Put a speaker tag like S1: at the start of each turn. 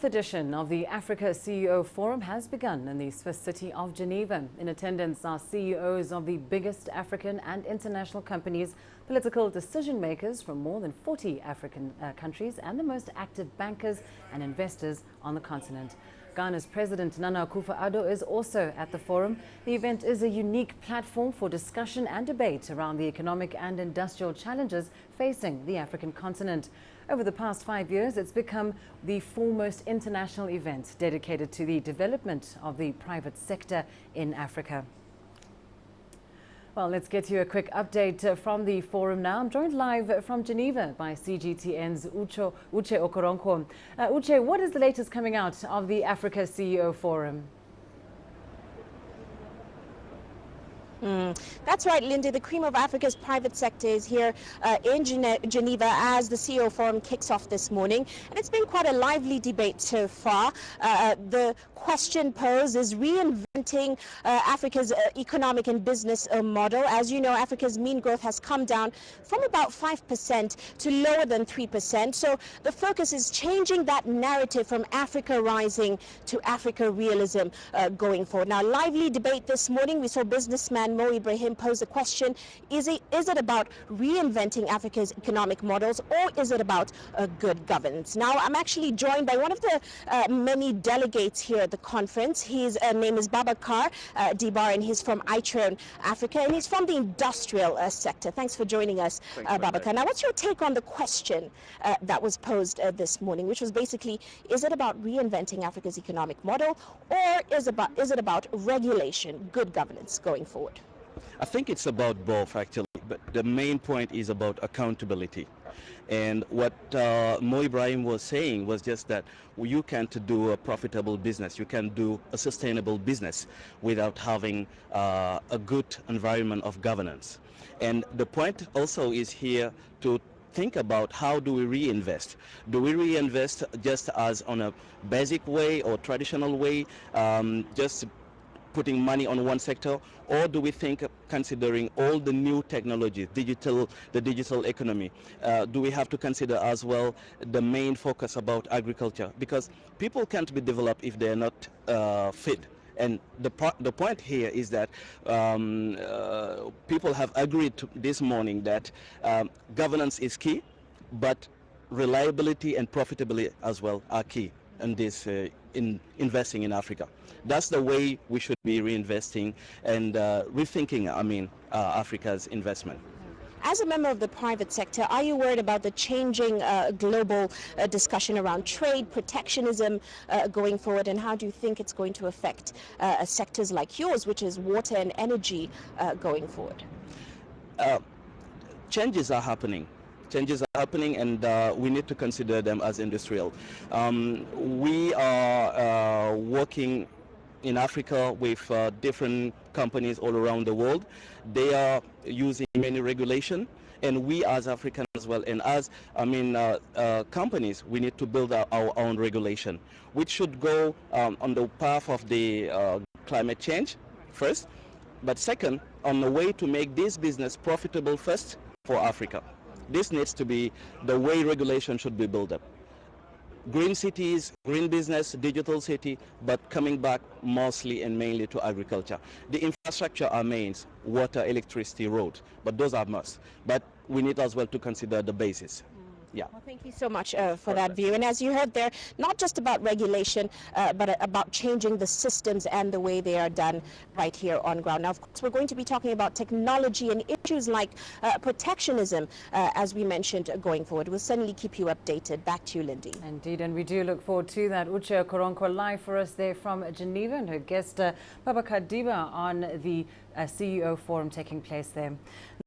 S1: 4th edition of the Africa CEO Forum has begun in the Swiss city of Geneva. In attendance are CEOs of the biggest African and international companies, political decision makers from more than 40 African countries, and the most active bankers and investors on the continent. Ghana's President Nana Akufo-Addo is also at the forum. The event is a unique platform for discussion and debate around the economic and industrial challenges facing the African continent. Over the past 5 years, it's become the foremost international event dedicated to the development of the private sector in Africa. Well, let's get you a quick update from the forum now. I'm joined live from Geneva by CGTN's Uche Okoronkwo. Uche, what is the latest coming out of the Africa CEO Forum?
S2: That's right, Lindy. The cream of Africa's private sector is here in Geneva as the CEO Forum kicks off this morning. And it's been quite a lively debate so far. The question posed is reinventing Africa's economic and business model. As you know, Africa's mean growth has come down from about 5% to lower than 3%. So the focus is changing that narrative from Africa rising to Africa realism going forward. Now, lively debate this morning. We saw businessman Mo Ibrahim pose the question, is it about reinventing Africa's economic models, or is it about good governance? Now, I'm actually joined by one of the many delegates here at the conference. His name is Babakar Dibar, and he's from Itron, Africa, and he's from the industrial sector. Thanks for joining us, Babakar. Now, what's your take on the question that was posed this morning, which was basically, is it about reinventing Africa's economic model, or is it about regulation, good governance going forward?
S3: I think it's about both, actually, but the main point is about accountability. And what Mo Ibrahim was saying was just that you can't do a profitable business, you can do a sustainable business without having a good environment of governance. And the point also is here to think about how do we reinvest. Do we reinvest just as on a basic way or traditional way, just putting money on one sector, or do we think considering all the new technologies, the digital economy? Do we have to consider as well the main focus about agriculture? Because people can't be developed if they're not fit. And the point here is that people have agreed this morning that governance is key, but reliability and profitability as well are key in this in investing in Africa. That's the way we should be reinvesting and rethinking, Africa's investment.
S2: As a member of the private sector, are you worried about the changing global discussion around trade, protectionism going forward, and how do you think it's going to affect sectors like yours, which is water and energy, going forward?
S3: Changes are happening. And we need to consider them as industrial. We are working in Africa with different companies all around the world. They are using many regulation, and we as Africans as well, and as companies, we need to build our own regulation, which should go on the path of the climate change first, but second, on the way to make this business profitable first for Africa. This needs to be the way regulation should be built up. Green cities, green business, digital city, but coming back mostly and mainly to agriculture. The infrastructure are mains, water, electricity, road, but those are must. But we need as well to consider the basis. Yeah.
S2: Well, thank you so much for that view. And as you heard there, not just about regulation, but about changing the systems and the way they are done right here on ground. Now, of course, we're going to be talking about technology and issues like protectionism, as we mentioned, going forward. We'll certainly keep you updated. Back to you, Lindy.
S1: Indeed, and we do look forward to that. Uche Okoronkwo live for us there from Geneva, and her guest, Babakar Diba, on the CEO Forum taking place there.